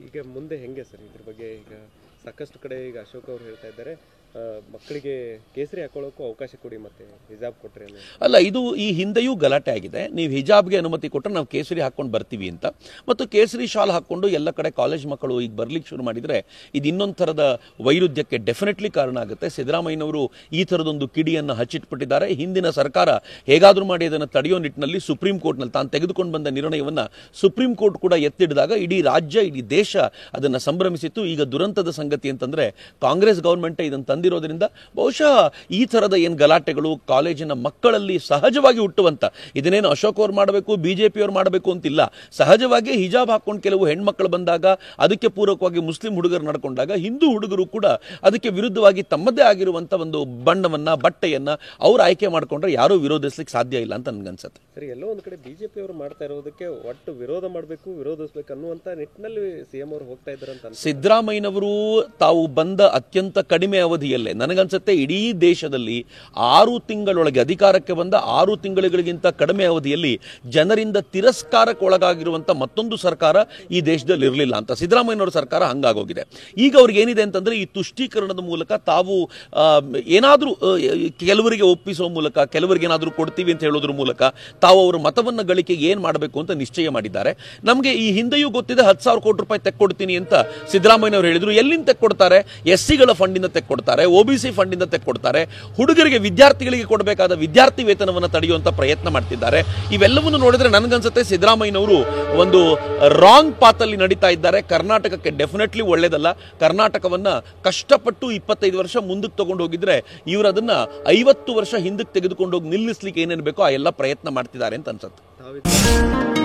ಈಗ ಮುಂದೆ ಹೆಂಗೆ ಸರ್ ಇದ್ರ ಬಗ್ಗೆ? ಈಗ ಸಾಕಷ್ಟು ಕಡೆ ಈಗ ಅಶೋಕ್ ಅವರು ಹೇಳ್ತಾ ಇದ್ದಾರೆ, ಮಕ್ಕಳಿಗೆ ಕೇಸರಿ ಹಾಕೊಳ್ಳೋಕ್ಕೂ ಅವಕಾಶ ಕೊಡಿ, ಮತ್ತೆ ಹಿಜಾಬ್ ಕೊಟ್ರೆ ಅಲ್ಲ. ಇದು ಈ ಹಿಂದೆಯೂ ಗಲಾಟೆ ಆಗಿದೆ. ನೀವು ಹಿಜಾಬ್ಗೆ ಅನುಮತಿ ಕೊಟ್ಟರೆ ನಾವು ಕೇಸರಿ ಹಾಕೊಂಡು ಬರ್ತೀವಿ ಅಂತ, ಮತ್ತು ಕೇಸರಿ ಶಾಲ್ ಹಾಕೊಂಡು ಎಲ್ಲ ಕಡೆ ಕಾಲೇಜ್ ಮಕ್ಕಳು ಈಗ ಬರ್ಲಿಕ್ಕೆ ಶುರು ಮಾಡಿದರೆ ಇದು ಇನ್ನೊಂದು ಥರದ ವೈರುಧ್ಯಕ್ಕೆ ಡೆಫಿನೆಟ್ಲಿ ಕಾರಣ ಆಗುತ್ತೆ. ಸಿದ್ದರಾಮಯ್ಯನವರು ಈ ಥರದೊಂದು ಕಿಡಿಯನ್ನು ಹಚ್ಚಿಟ್ಬಿಟ್ಟಿದ್ದಾರೆ. ಹಿಂದಿನ ಸರ್ಕಾರ ಹೇಗಾದರೂ ಮಾಡಿ ಅದನ್ನು ತಡೆಯೋ ನಿಟ್ಟಿನಲ್ಲಿ ಸುಪ್ರೀಂ ಕೋರ್ಟ್ನಲ್ಲಿ ತಾನು ತೆಗೆದುಕೊಂಡು ಬಂದ ನಿರ್ಣಯವನ್ನು ಸುಪ್ರೀಂ ಕೋರ್ಟ್ ಕೂಡ ಎತ್ತಿಡಿದಾಗ ಇಡೀ ರಾಜ್ಯ, ಇಡೀ ದೇಶ ಅದನ್ನು ಸಂಭ್ರಮಿಸಿತ್ತು. ಈಗ ದುರಂತದ ಸಂಗತಿ ಅಂತಂದರೆ ಕಾಂಗ್ರೆಸ್ ಗೌರ್ಮೆಂಟ್ ಇದನ್ನು ತಂದಿರೋದ್ರಿಂದ ಬಹುಶಃ ಈ ಥರದ ಏನು ಗಲಾಟೆಗಳು ಕಾಲೇಜಿನ ಮಕ್ಕಳಲ್ಲಿ ಸಹಜವಾಗಿ ಹುಟ್ಟುವಂಥ, ಇದನ್ನೇನು ಅಶೋಕ್ ಅವ್ರು ಮಾಡಬೇಕು ಬಿಜೆಪಿ ಅವ್ರು ಮಾಡಬೇಕು ಅಂತಿಲ್ಲ, ಸಹಜವಾಗಿ ಹಿಜಾಬ್ ಹಾಕೊಂಡು ಕೆಲವು ಹೆಣ್ಮಕ್ಳು ಬಂದಾಗ ಅದಕ್ಕೆ ಪೂರಕವಾಗಿ ಮುಸ್ಲಿಂ ಹುಡುಗರು ನಡ್ಕೊಂಡಾಗ ಹಿಂದೂ ಹುಡುಗರು ಕೂಡ ಅದಕ್ಕೆ ವಿರುದ್ಧವಾಗಿ ತಮ್ಮದೇ ಆಗಿರುವಂಥ ಒಂದು ಬಣ್ಣವನ್ನು ಬಟ್ಟೆಯನ್ನು ಅವ್ರು ಆಯ್ಕೆ ಮಾಡಿಕೊಂಡ್ರೆ ಯಾರೂ ವಿರೋಧಿಸ್ಲಿಕ್ಕೆ ಸಾಧ್ಯ ಇಲ್ಲ ಅಂತ ನನಗನ್ಸುತ್ತೆ. ಸರಿ, ಎಲ್ಲೋ ಒಂದು ಕಡೆ ಬಿಜೆಪಿ ಅವರು ಮಾಡ್ತಾ ಇರೋದಕ್ಕೆ ಒಟ್ಟು ವಿರೋಧ ಮಾಡಬೇಕು, ವಿರೋಧಿಸಬೇಕು ಅನ್ನುವಂಥ ನಿಟ್ಟಿನಲ್ಲಿ ಸಿಎಂ ಅವರು ಹೋಗ್ತಾ ಇದ್ದಾರೆ ಅಂತ. ಸಿದ್ದರಾಮಯ್ಯನವರು ತಾವು ಬಂದ ಅತ್ಯಂತ ಕಡಿಮೆ ಅವಧಿಯಲ್ಲೇ ನನಗನ್ಸುತ್ತೆ ಇಡೀ ದೇಶದಲ್ಲಿ 6 ತಿಂಗಳೊಳಗೆ ಅಧಿಕಾರಕ್ಕೆ ಬಂದ 6 ತಿಂಗಳಿಗಿಂತ ಕಡಿಮೆ ಅವಧಿಯಲ್ಲಿ ಜನರಿಂದ ತಿರಸ್ಕಾರಕ್ಕೆ ಒಳಗಾಗಿರುವಂಥ ಮತ್ತೊಂದು ಸರ್ಕಾರ ಈ ದೇಶದಲ್ಲಿ ಇರಲಿಲ್ಲ ಅಂತ ಸಿದ್ದರಾಮಯ್ಯನವರ ಸರ್ಕಾರ ಹಂಗಾಗೋಗಿದೆ. ಈಗ ಅವ್ರಿಗೆ ಏನಿದೆ ಅಂತಂದ್ರೆ ಈ ತುಷ್ಟೀಕರಣದ ಮೂಲಕ ತಾವು ಏನಾದರೂ ಕೆಲವರಿಗೆ ಒಪ್ಪಿಸುವ ಮೂಲಕ, ಕೆಲವರಿಗೆ ಏನಾದರೂ ಕೊಡ್ತೀವಿ ಅಂತ ಹೇಳೋದ್ರ ಮೂಲಕ ತಾವು ಅವರ ಮತವನ್ನು ಗಳಿಕೆಗೆ ಏನು ಮಾಡಬೇಕು ಅಂತ ನಿಶ್ಚಯ ಮಾಡಿದ್ದಾರೆ. ನಮಗೆ ಈ ಹಿಂದೆಯೂ ಗೊತ್ತಿದೆ 10,000 ಕೋಟಿ ರೂಪಾಯಿ ತೆಕ್ಕೊಡ್ತೀನಿ ಅಂತ ಸಿದ್ದರಾಮಯ್ಯನವರು ಹೇಳಿದ್ರು. ಎಲ್ಲಿಂದ ತೆಕ್ಕೊಡ್ತಾರೆ? ಎಸ್ಸಿಗಳ ಫಂಡಿಂದ ತೆಕ್ಕೊಡ್ತಾರೆ, ಒಬಿಸಿ ಫಂಡಿಂದ ತೆಕ್ಕೊಡ್ತಾರೆ, ಹುಡುಗರಿಗೆ ವಿದ್ಯಾರ್ಥಿಗಳಿಗೆ ಕೊಡಬೇಕಾದ ವಿದ್ಯಾರ್ಥಿ ವೇತನವನ್ನು ತಡೆಯುವಂತ ಪ್ರಯತ್ನ ಮಾಡ್ತಿದ್ದಾರೆ. ಇವೆಲ್ಲವನ್ನು ನೋಡಿದ್ರೆ ನನಗನ್ಸುತ್ತೆ ಸಿದ್ದರಾಮಯ್ಯನವರು ಒಂದು ರಾಂಗ್ ಪಾತಲ್ಲಿ ನಡೀತಾ ಇದ್ದಾರೆ. ಕರ್ನಾಟಕಕ್ಕೆ ಡೆಫಿನೆಟ್ಲಿ ಒಳ್ಳೇದಲ್ಲ. ಕರ್ನಾಟಕವನ್ನ ಕಷ್ಟಪಟ್ಟು 25 ವರ್ಷ ಮುಂದಕ್ಕೆ ತಗೊಂಡು ಹೋಗಿದ್ರೆ ಇವರು ಅದನ್ನ 50 ವರ್ಷ ಹಿಂದಕ್ಕೆ ತೆಗೆದುಕೊಂಡು ಹೋಗಿ ನಿಲ್ಲಿಸ್ಲಿಕ್ಕೆ ಏನೇನು ಬೇಕೋ ಆ ಎಲ್ಲ ಪ್ರಯತ್ನ ಮಾಡ್ತಿದ್ದಾರೆ ಅಂತ ಅನ್ಸುತ್ತೆ.